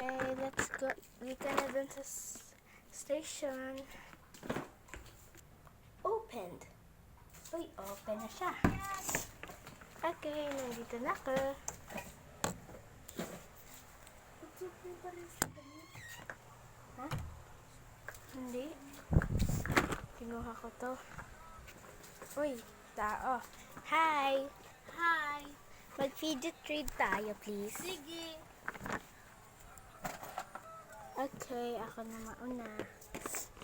Okay, let's go. Dito na dun sa station. Opened. Uy, open na siya. Okay, nandito na ako. Ha? Hindi. Kinuha ko to. Uy, tao. Hi! Hi! Mag-fidget trade tayo, please. Sige! Okay, ako na mauna.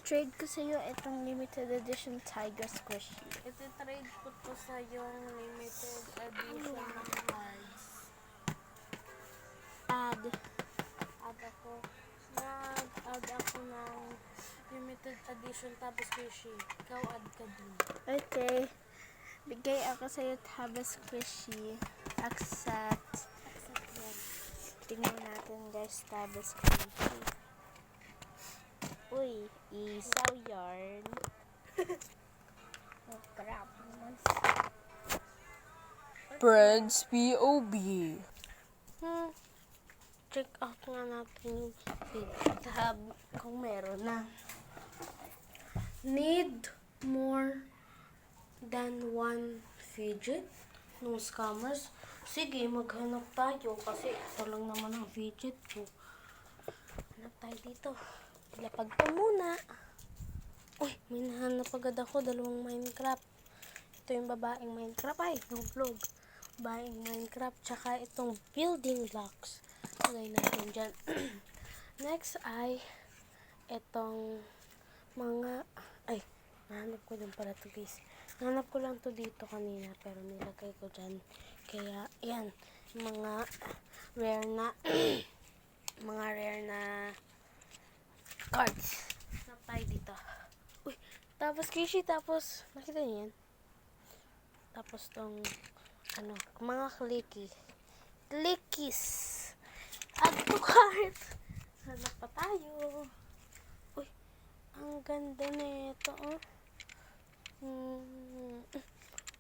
Trade ko sa'yo itong limited edition Tiger Squishy. Iti-trade ko to sa yung limited edition ng cards. Add. Nag-add ako ng limited edition tapos squishy. Ikaw add ka din. Okay. Bigay ako sa'yo Tabas Squishy. Accept. Accept yan. Tingnan natin guys, Tabas Squishy. Uy, isaw yarn. Oh, crap naman. Friends POB. Check out nga natin yung tab kung meron na. Need more than one fidget? No scammers? Sige, maghanap tayo kasi ito lang naman ang fidget ko. Hanap tayo dito. Lapag ko muna. Uy, may nahanap agad ako. 2 Minecraft. Ito yung babaeng Minecraft. Ay, vlog. Babaeng Minecraft. Tsaka itong building blocks. Lagay natin dyan. Next ay itong mga... Ay, nahanap ko din pala to guys. Nahanap ko lang to dito kanina. Pero nilagay ko dyan. Kaya, yan. Mga rare na... mga rare na... cards. Hanap tayo dito. Uy, tapos Kishi, tapos, nakita niyo yan? Tapos tong, ano, mga clickies. Add to cart. Hanap pa tayo. Uy, ang ganda na ito, oh.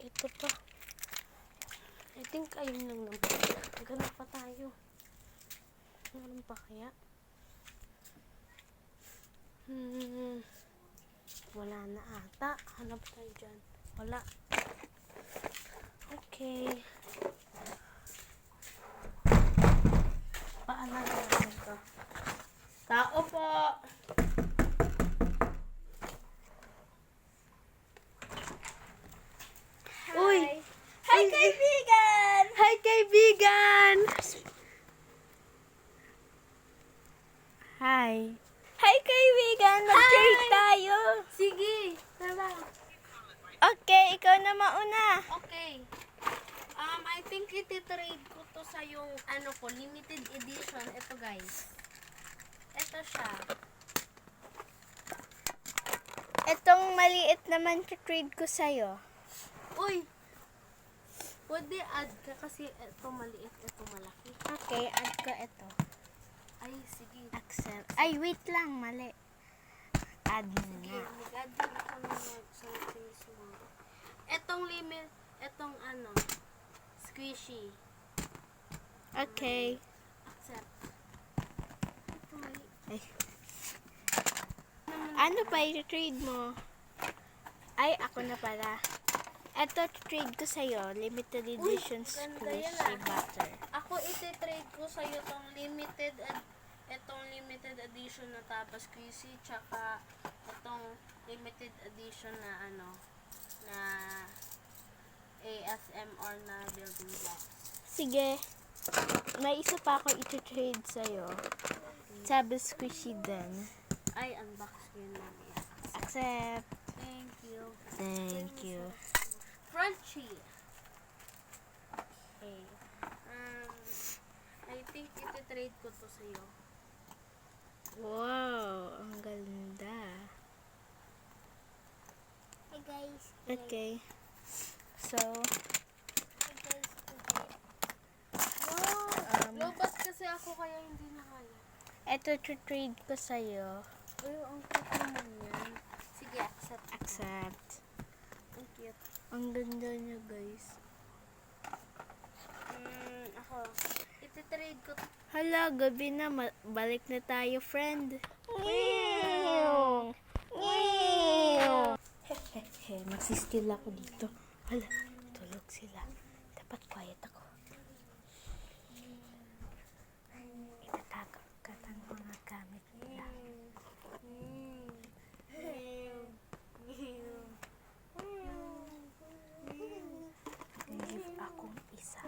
Ito pa. I think ayun lang naman. Hanap pa tayo. Meron pa kaya? Wala na ata. Hanap tayo dyan. Wala. Okay. Paalam natin ito. Tao po! Uy! Hi, kaibigan! Hi, kaibigan! Hi. Hi, kaibigan! Mag-trade tayo! Sige! Tara! Okay, ikaw na mauna. Okay. I think iti-trade ko to sa yung ano ko, limited edition. Ito guys. Ito siya. Itong maliit naman trade ko sa'yo. Uy! Pwede add ka kasi ito maliit, ito malaki. Okay, add ko ito. Ay, sige. Accept. Ay, wait lang. Mali. Add Sige, na. mag-add din ako ng something small. Etong limit, etong ano, squishy. Okay. Accept. Ito mali. Ay. Ano pa i-trade mo? Ay, ako na pala. Ito, trade ko sa'yo. Limited edition ganda yan, squishy butter. Ako iti-trade ko sa'yo tong etong limited edition na tapas squishy, tsaka itong limited edition na ano, na ASMR na building blocks. Sige. May isa pa ako i-trade sa'yo. Sabi squishy din. Ay, unbox ko yun mamaya. Accept. Thank you. Thank you. Crunchy. Okay. I think iti-trade ko to sa'yo. Wow, ang ganda. Hey guys. Okay. So, Hey guys. Wow. Lobas kasi ako kaya hindi na kaya. ito trade ko sa'yo. Uy, ang cute naman yan. Sige, accept. Accept. Ang cute. Ang ganda niya, guys. Ako. Ititrade ko. Hala, gabi na. Balik na tayo, friend. Hehehe, magsisteal ako dito. Hala, tulog sila. Dapat quiet ako. Itatago ka ng mga gamit nila. Leave akong isa.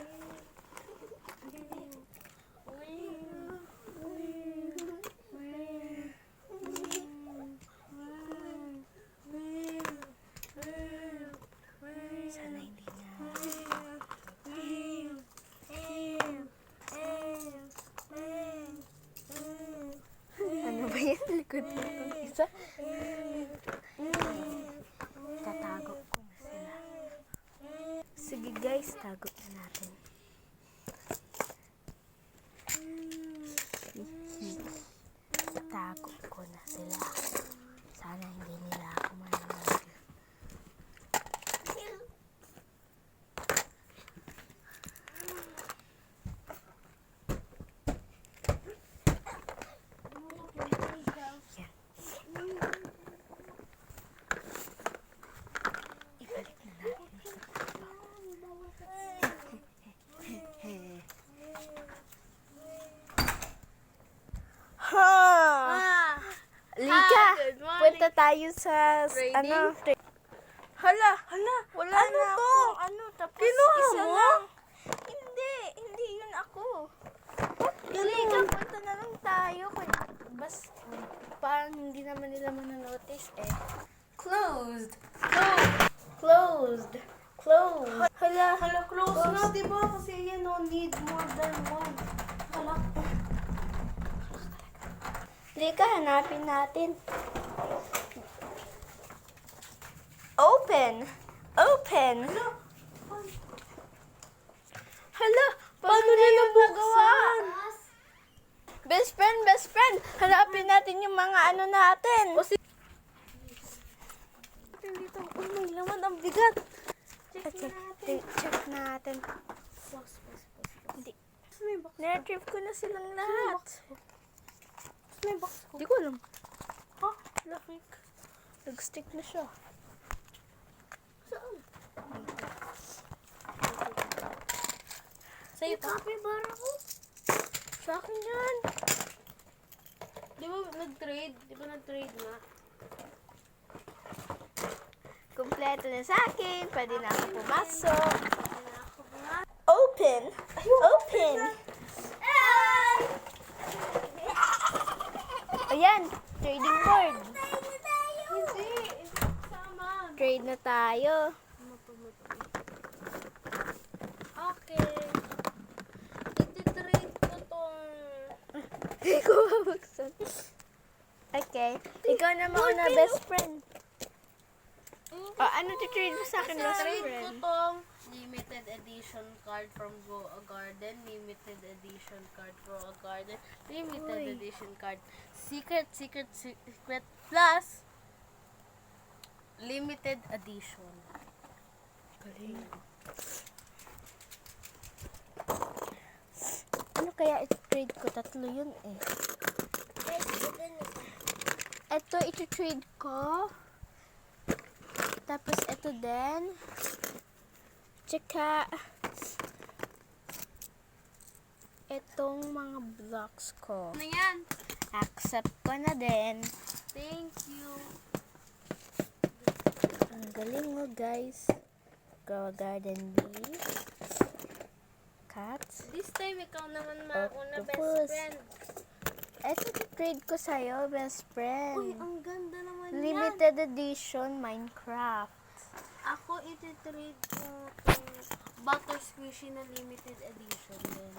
Sana hindi na. Ano ba yan? Likod mo itong isa? Tatago ko na sila. Sige guys, tago na natin. Tago ko na sila. Sana hindi nila ako marinig. Ibalik na natin sa tatlo. Lika, good morning. punta tayo sa Trading? Hala, Wala ano na to? akong ano, tapos Kinuha isa mo? lang. Hindi yun ako. Lika, punta na lang tayo. Parang hindi naman nila mananotice eh. Closed. Closed. Hala, Close na, diba? Kasi yan, no need more than one. Hala. Lika, hanapin natin. Open. Hala, paano nila nagawa? Best friend, hanapin natin yung mga ano natin. Dito, may laman, ang bigat. Check natin. Hindi. May box. Na-retrieve ko na silang lahat. May box ko. Hindi ko alam. Ha? Lakik. Nag-stick na siya. Saan? Sa'yo May capybara ko. Sa akin yan. Di ba nag-trade nga? Kompleto na sa akin. Pwede na ako pumasok. Wala ako nga. Open. Ayan, trading board. Hindi sama. Trade na tayo. Okay. Ititrade ko tong... Hindi ko mabuksan. Okay. Ikaw na mauna, best friend. Ano trade mo sa akin, best Trade ko friend? tong limited edition card from Go A Garden, limited edition card from A Garden, limited Uy. edition card, secret plus limited edition. Galing. Ano kaya iti-trade ko? Tatlo yun eh. Ito iti-trade ko. Tapos ito din. Tsaka itong mga blocks ko. Ano yan? Accept ko na din. Thank you. Ang galing mo guys. Go Garden Bee. Cats. This time, ikaw naman mauna, best Octopus. friend. Ito trade ko sa'yo, best Uy, friend. ang ganda naman yan. Limited edition Minecraft. Ako ititrade ko itong butter squishy na limited edition din.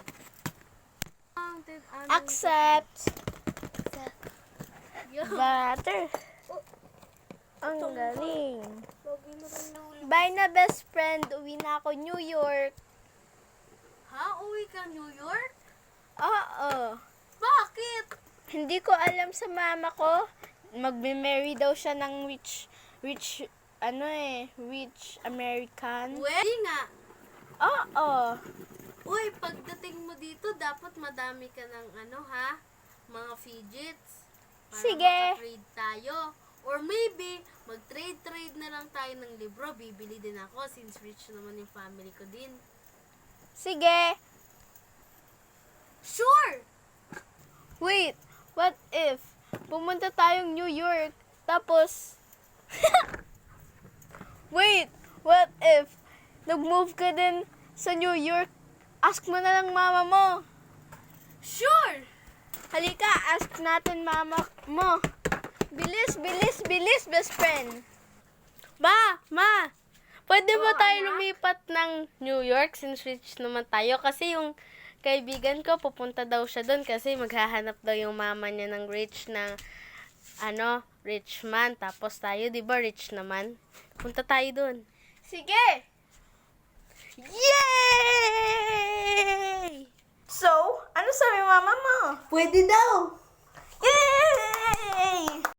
Accept. Yo. Butter. Ang galing. Lagi na rin nahuli. Bye na, best friend. Uwi na ako New York. Ha? Uwi ka New York? Oo. Bakit? Hindi ko alam sa mama ko. Magme-marry daw siya ng rich American. Hindi nga. Oo. Uy, pagdating mo dito, dapat madami ka ng mga fidgets. Para Sige. maka-trade tayo. Or maybe, mag-trade na lang tayo ng libro. Bibili din ako since rich naman yung family ko din. Sige. Sure! Wait, what if pumunta tayong New York, tapos... Wait, what if nag-move ka din sa New York? Ask mo na lang mama mo. Sure! Halika, ask natin mama mo. Bilis, bilis, bilis, best friend. Ma! Pwede ba Oo, tayo anak? lumipat ng New York since rich naman tayo? Kasi yung kaibigan ko, pupunta daw siya doon kasi maghahanap daw yung mama niya ng rich man. Tapos tayo, di ba, rich naman? Punta tayo doon. Sige! Yay! So, ano sabi mama mo? Pwede daw.